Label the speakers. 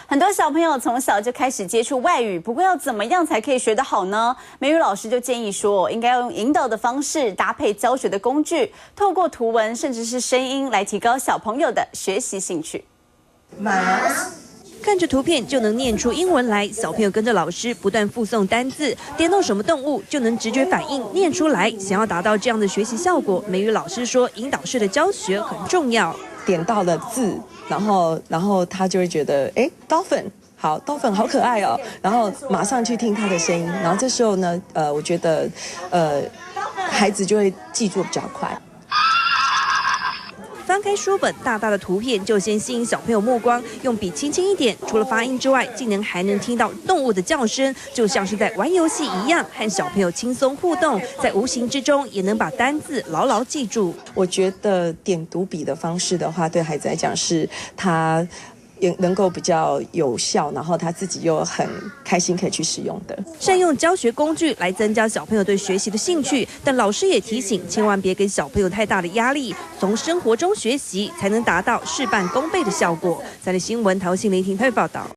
Speaker 1: 很多小朋友从小就开始接触外语，不过要怎么样才可以学得好呢？美语老师就建议说，应该要用引导的方式搭配教学的工具，透过图文甚至是声音来提高小朋友的学习兴趣。
Speaker 2: 看着图片就能念出英文来，小朋友跟着老师不断复诵单字，点到什么动物就能直觉反应念出来。想要达到这样的学习效果，美语老师说，引导式的教学很重要。
Speaker 3: 点到了字，然后他就会觉得，dolphin。好，dolphin好可爱哦，然后马上去听他的声音，然后这时候呢，我觉得，孩子就会记住比较快。
Speaker 2: 翻开书本，大大的图片就先吸引小朋友目光，用笔轻轻一点，除了发音之外，竟能还能听到动物的叫声，就像是在玩游戏一样，和小朋友轻松互动，在无形之中也能把单字牢牢记住。
Speaker 3: 我觉得点读笔的方式的话，对孩子来讲是他也能够比较有效，然后他自己又很开心可以去使用的。
Speaker 2: 善用教学工具来增加小朋友对学习的兴趣，但老师也提醒，千万别给小朋友太大的压力，从生活中学习才能达到事半功倍的效果。3立新闻陶信林婷报道。